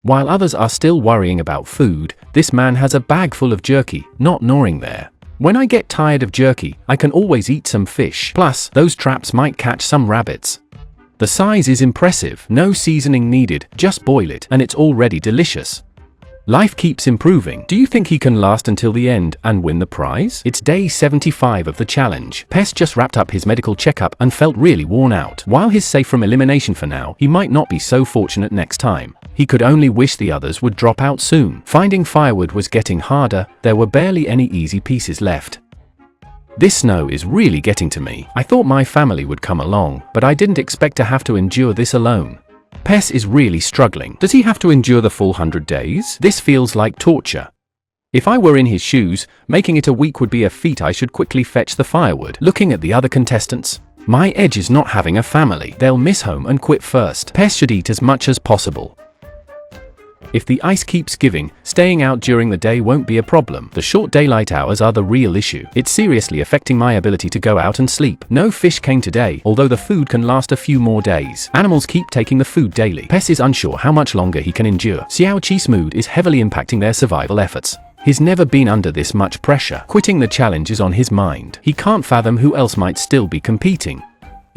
While others are still worrying about food, this man has a bag full of jerky, not gnawing there. When I get tired of jerky, I can always eat some fish. Plus, those traps might catch some rabbits. The size is impressive, no seasoning needed, just boil it, and it's already delicious. Life keeps improving. Do you think he can last until the end and win the prize? It's day 75 of the challenge. Pes just wrapped up his medical checkup and felt really worn out. While he's safe from elimination for now, he might not be so fortunate next time. He could only wish the others would drop out soon. Finding firewood was getting harder, there were barely any easy pieces left. This snow is really getting to me. I thought my family would come along, but I didn't expect to have to endure this alone. Pes is really struggling. Does he have to endure the full 100 days? This feels like torture. If I were in his shoes, making it a week would be a feat. I should quickly fetch the firewood. Looking at the other contestants, my edge is not having a family. They'll miss home and quit first. Pes should eat as much as possible. If the ice keeps giving, staying out during the day won't be a problem. The short daylight hours are the real issue. It's seriously affecting my ability to go out and sleep. No fish came today, although the food can last a few more days. Animals keep taking the food daily. Pes is unsure how much longer he can endure. Xiao Qi's mood is heavily impacting their survival efforts. He's never been under this much pressure. Quitting the challenge is on his mind. He can't fathom who else might still be competing.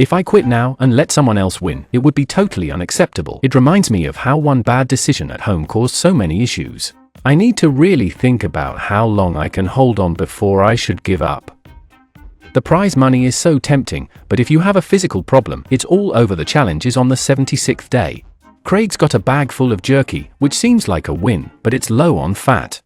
If I quit now and let someone else win, it would be totally unacceptable. It reminds me of how one bad decision at home caused so many issues. I need to really think about how long I can hold on before I should give up. The prize money is so tempting, but if you have a physical problem, it's all over. The challenge is on the 76th day. Craig's got a bag full of jerky, which seems like a win, but it's low on fat.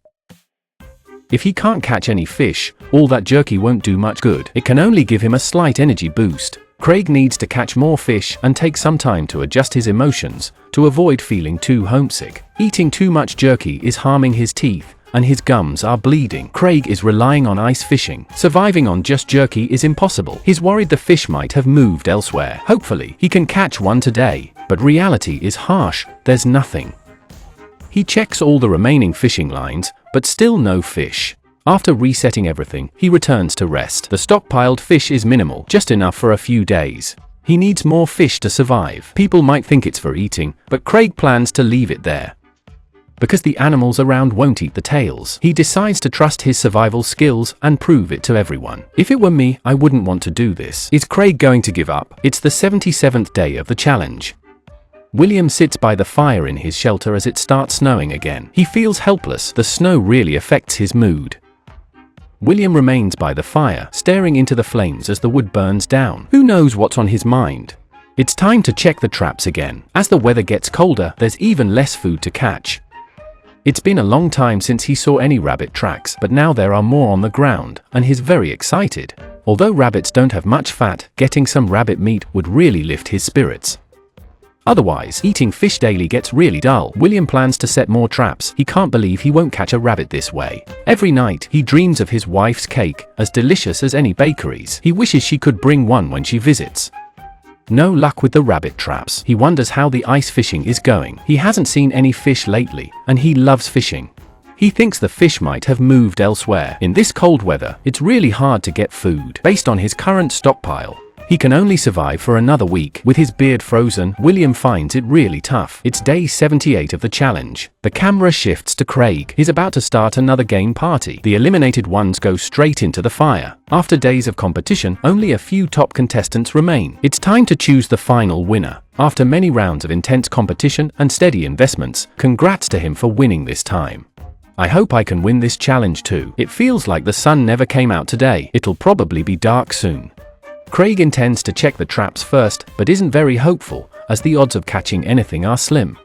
If he can't catch any fish, all that jerky won't do much good. It can only give him a slight energy boost. Craig needs to catch more fish and take some time to adjust his emotions to avoid feeling too homesick. Eating too much jerky is harming his teeth, and his gums are bleeding. Craig is relying on ice fishing. Surviving on just jerky is impossible. He's worried the fish might have moved elsewhere. Hopefully, he can catch one today, but reality is harsh. There's nothing. He checks all the remaining fishing lines, but still no fish. After resetting everything, he returns to rest. The stockpiled fish is minimal, just enough for a few days. He needs more fish to survive. People might think it's for eating, but Craig plans to leave it there. Because the animals around won't eat the tails, he decides to trust his survival skills and prove it to everyone. If it were me, I wouldn't want to do this. Is Craig going to give up? It's the 77th day of the challenge. William sits by the fire in his shelter as it starts snowing again. He feels helpless. The snow really affects his mood. William remains by the fire, staring into the flames as the wood burns down. Who knows what's on his mind? It's time to check the traps again. As the weather gets colder, there's even less food to catch. It's been a long time since he saw any rabbit tracks, but now there are more on the ground, and he's very excited. Although rabbits don't have much fat, getting some rabbit meat would really lift his spirits. Otherwise, eating fish daily gets really dull. William plans to set more traps. He can't believe he won't catch a rabbit this way. Every night, he dreams of his wife's cake, as delicious as any bakery's. He wishes she could bring one when she visits. No luck with the rabbit traps. He wonders how the ice fishing is going. He hasn't seen any fish lately, and he loves fishing. He thinks the fish might have moved elsewhere. In this cold weather, it's really hard to get food. Based on his current stockpile, he can only survive for another week. With his beard frozen, William finds it really tough. It's day 78 of the challenge. The camera shifts to Craig. He's about to start another game party. The eliminated ones go straight into the fire. After days of competition, only a few top contestants remain. It's time to choose the final winner. After many rounds of intense competition and steady investments, congrats to him for winning this time. I hope I can win this challenge too. It feels like the sun never came out today. It'll probably be dark soon. Craig intends to check the traps first, but isn't very hopeful, as the odds of catching anything are slim.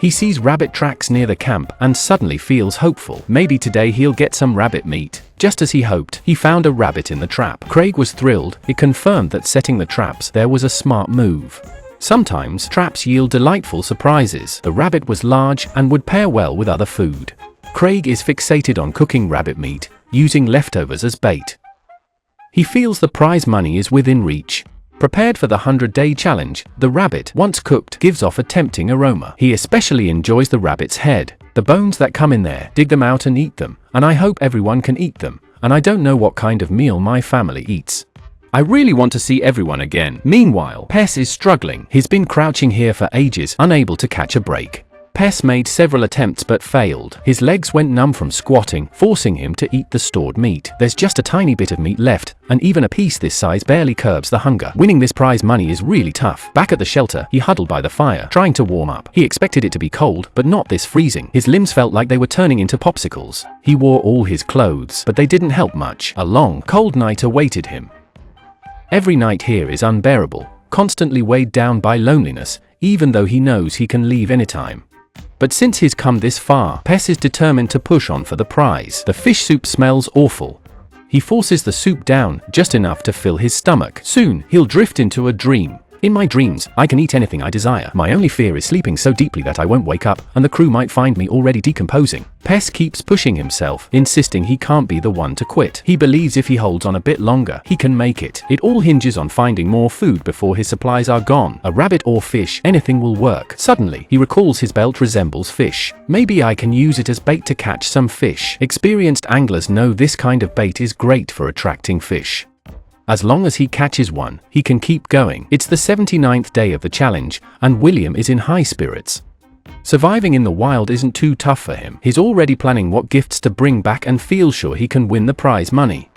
He sees rabbit tracks near the camp and suddenly feels hopeful. Maybe today he'll get some rabbit meat. Just as he hoped, he found a rabbit in the trap. Craig was thrilled. It confirmed that setting the traps there was a smart move. Sometimes, traps yield delightful surprises. The rabbit was large and would pair well with other food. Craig is fixated on cooking rabbit meat, using leftovers as bait. He feels the prize money is within reach. Prepared for the 100-day challenge, the rabbit, once cooked, gives off a tempting aroma. He especially enjoys the rabbit's head. The bones that come in there, dig them out and eat them, and I hope everyone can eat them, and I don't know what kind of meal my family eats. I really want to see everyone again. Meanwhile, Pes is struggling. He's been crouching here for ages, unable to catch a break. Pes made several attempts but failed. His legs went numb from squatting, forcing him to eat the stored meat. There's just a tiny bit of meat left, and even a piece this size barely curbs the hunger. Winning this prize money is really tough. Back at the shelter, he huddled by the fire, trying to warm up. He expected it to be cold, but not this freezing. His limbs felt like they were turning into popsicles. He wore all his clothes, but they didn't help much. A long, cold night awaited him. Every night here is unbearable, constantly weighed down by loneliness, even though he knows he can leave anytime. But since he's come this far, Pes is determined to push on for the prize. The fish soup smells awful. He forces the soup down, just enough to fill his stomach. Soon, he'll drift into a dream. In my dreams, I can eat anything I desire. My only fear is sleeping so deeply that I won't wake up, and the crew might find me already decomposing. Pes keeps pushing himself, insisting he can't be the one to quit. He believes if he holds on a bit longer, he can make it. It all hinges on finding more food before his supplies are gone. A rabbit or fish, anything will work. Suddenly, he recalls his belt resembles fish. Maybe I can use it as bait to catch some fish. Experienced anglers know this kind of bait is great for attracting fish. As long as he catches one, he can keep going. It's the 79th day of the challenge, and William is in high spirits. Surviving in the wild isn't too tough for him. He's already planning what gifts to bring back and feels sure he can win the prize money.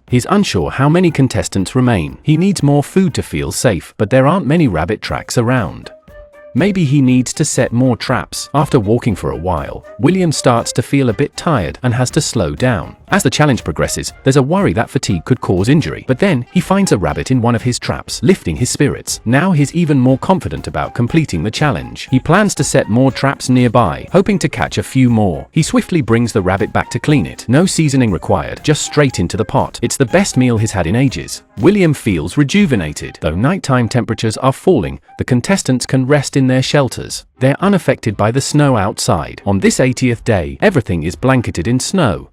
He's unsure how many contestants remain. He needs more food to feel safe, but there aren't many rabbit tracks around. Maybe he needs to set more traps. After walking for a while, William starts to feel a bit tired and has to slow down. As the challenge progresses, there's a worry that fatigue could cause injury. But then, he finds a rabbit in one of his traps, lifting his spirits. Now he's even more confident about completing the challenge. He plans to set more traps nearby, hoping to catch a few more. He swiftly brings the rabbit back to clean it. No seasoning required, just straight into the pot. It's the best meal he's had in ages. William feels rejuvenated. Though nighttime temperatures are falling, the contestants can rest in their shelters. They're unaffected by the snow outside. On this 80th day, everything is blanketed in snow.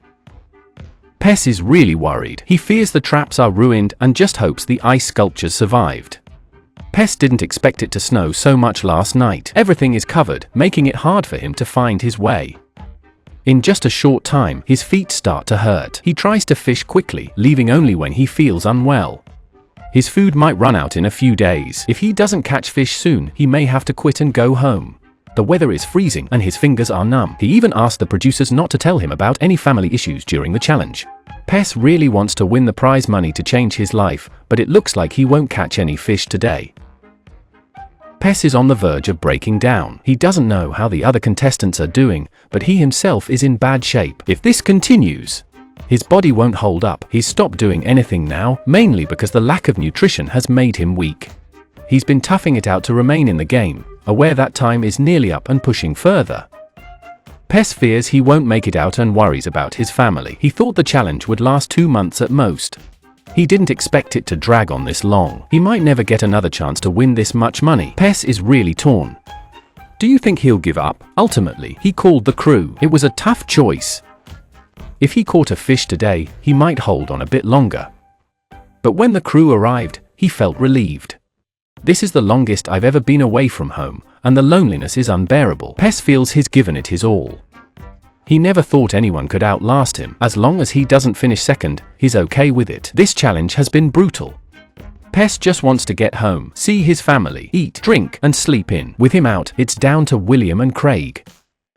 Pes is really worried. He fears the traps are ruined and just hopes the ice sculptures survived. Pes didn't expect it to snow so much last night. Everything is covered, making it hard for him to find his way. In just a short time, his feet start to hurt. He tries to fish quickly, leaving only when he feels unwell. His food might run out in a few days. If he doesn't catch fish soon, he may have to quit and go home. The weather is freezing and his fingers are numb. He even asked the producers not to tell him about any family issues during the challenge. Pes really wants to win the prize money to change his life, but it looks like he won't catch any fish today. Pes is on the verge of breaking down. He doesn't know how the other contestants are doing, but he himself is in bad shape. If this continues, his body won't hold up. He's stopped doing anything now, mainly because the lack of nutrition has made him weak. He's been toughing it out to remain in the game, aware that time is nearly up and pushing further. Pes fears he won't make it out and worries about his family. He thought the challenge would last 2 months at most. He didn't expect it to drag on this long. He might never get another chance to win this much money. Pes is really torn. Do you think he'll give up? Ultimately, he called the crew. It was a tough choice. If he caught a fish today, he might hold on a bit longer. But when the crew arrived, he felt relieved. This is the longest I've ever been away from home, and the loneliness is unbearable. Pes feels he's given it his all. He never thought anyone could outlast him. As long as he doesn't finish second, he's okay with it. This challenge has been brutal. Pes just wants to get home, see his family, eat, drink, and sleep in. With him out, it's down to William and Craig.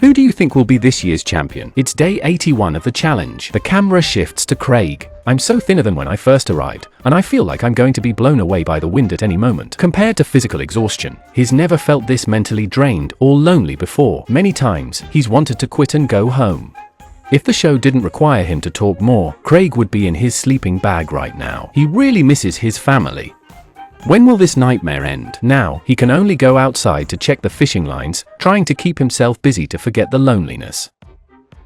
Who do you think will be this year's champion? It's day 81 of the challenge. The camera shifts to Craig. I'm so thinner than when I first arrived, and I feel like I'm going to be blown away by the wind at any moment. Compared to physical exhaustion, he's never felt this mentally drained or lonely before. Many times, he's wanted to quit and go home. If the show didn't require him to talk more, Craig would be in his sleeping bag right now. He really misses his family. When will this nightmare end? Now, he can only go outside to check the fishing lines, trying to keep himself busy to forget the loneliness.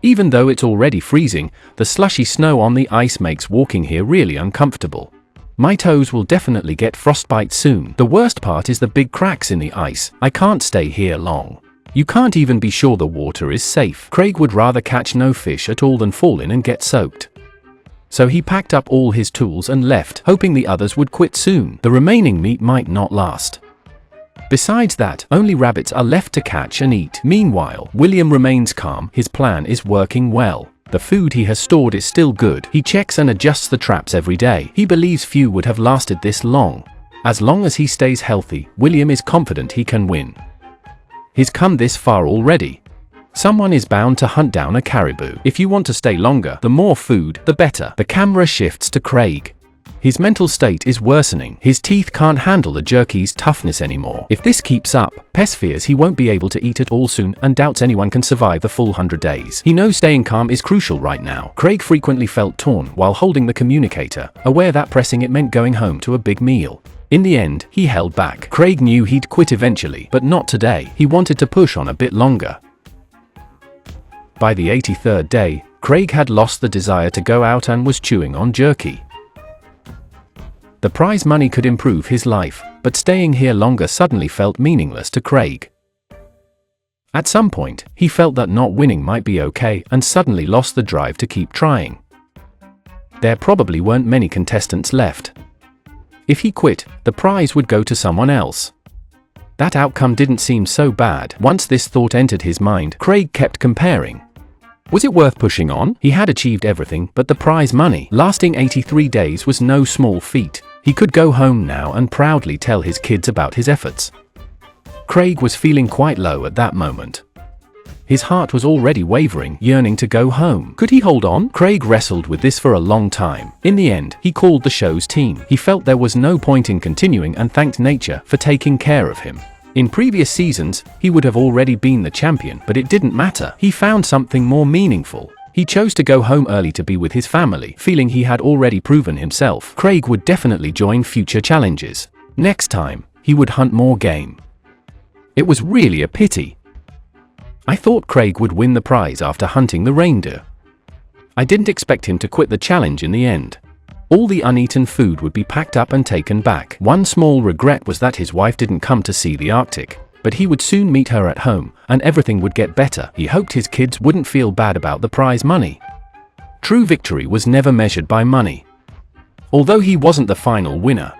Even though it's already freezing, the slushy snow on the ice makes walking here really uncomfortable. My toes will definitely get frostbite soon. The worst part is the big cracks in the ice. I can't stay here long. You can't even be sure the water is safe. Craig would rather catch no fish at all than fall in and get soaked. So he packed up all his tools and left, hoping the others would quit soon. The remaining meat might not last. Besides that, only rabbits are left to catch and eat. Meanwhile, William remains calm. His plan is working well. The food he has stored is still good. He checks and adjusts the traps every day. He believes few would have lasted this long. As long as he stays healthy, William is confident he can win. He's come this far already. Someone is bound to hunt down a caribou. If you want to stay longer, the more food, the better. The camera shifts to Craig. His mental state is worsening. His teeth can't handle the jerky's toughness anymore. If this keeps up, Pes fears he won't be able to eat it all soon and doubts anyone can survive the full 100 days. He knows staying calm is crucial right now. Craig frequently felt torn while holding the communicator, aware that pressing it meant going home to a big meal. In the end, he held back. Craig knew he'd quit eventually, but not today. He wanted to push on a bit longer. By the 83rd day, Craig had lost the desire to go out and was chewing on jerky. The prize money could improve his life, but staying here longer suddenly felt meaningless to Craig. At some point, he felt that not winning might be okay and suddenly lost the drive to keep trying. There probably weren't many contestants left. If he quit, the prize would go to someone else. That outcome didn't seem so bad. Once this thought entered his mind, Craig kept comparing. Was it worth pushing on? He had achieved everything but the prize money. Lasting 83 days was no small feat. He could go home now and proudly tell his kids about his efforts. Craig was feeling quite low at that moment. His heart was already wavering, yearning to go home. Could he hold on? Craig wrestled with this for a long time. In the end, he called the show's team. He felt there was no point in continuing and thanked nature for taking care of him. In previous seasons, he would have already been the champion, but it didn't matter. He found something more meaningful. He chose to go home early to be with his family, feeling he had already proven himself. Craig would definitely join future challenges. Next time, he would hunt more game. It was really a pity. I thought Craig would win the prize after hunting the reindeer. I didn't expect him to quit the challenge in the end. All the uneaten food would be packed up and taken back. One small regret was that his wife didn't come to see the Arctic. But he would soon meet her at home, and everything would get better. He hoped his kids wouldn't feel bad about the prize money. True victory was never measured by money. Although he wasn't the final winner,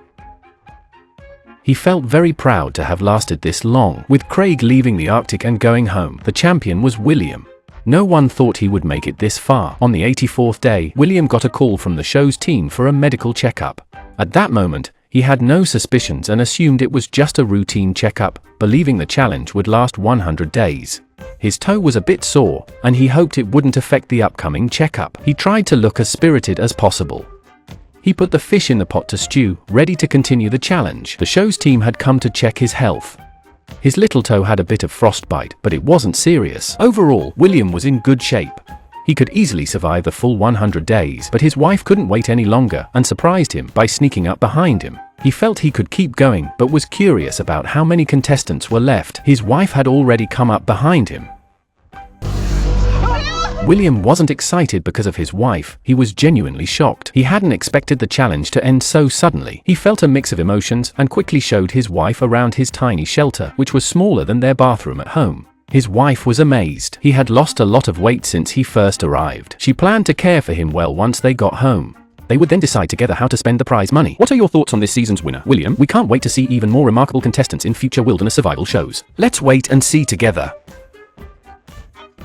he felt very proud to have lasted this long. With Craig leaving the Arctic and going home, the champion was William. No one thought he would make it this far. On the 84th day, William got a call from the show's team for a medical checkup. At that moment, he had no suspicions and assumed it was just a routine checkup, believing the challenge would last 100 days. His toe was a bit sore, and he hoped it wouldn't affect the upcoming checkup. He tried to look as spirited as possible. He put the fish in the pot to stew, ready to continue the challenge. The show's team had come to check his health. His little toe had a bit of frostbite, but it wasn't serious. Overall, William was in good shape. He could easily survive the full 100 days, but his wife couldn't wait any longer and surprised him by sneaking up behind him. He felt he could keep going, but was curious about how many contestants were left. His wife had already come up behind him. William wasn't excited because of his wife, he was genuinely shocked. He hadn't expected the challenge to end so suddenly. He felt a mix of emotions and quickly showed his wife around his tiny shelter, which was smaller than their bathroom at home. His wife was amazed. He had lost a lot of weight since he first arrived. She planned to care for him well once they got home. They would then decide together how to spend the prize money. What are your thoughts on this season's winner, William? We can't wait to see even more remarkable contestants in future wilderness survival shows. Let's wait and see together.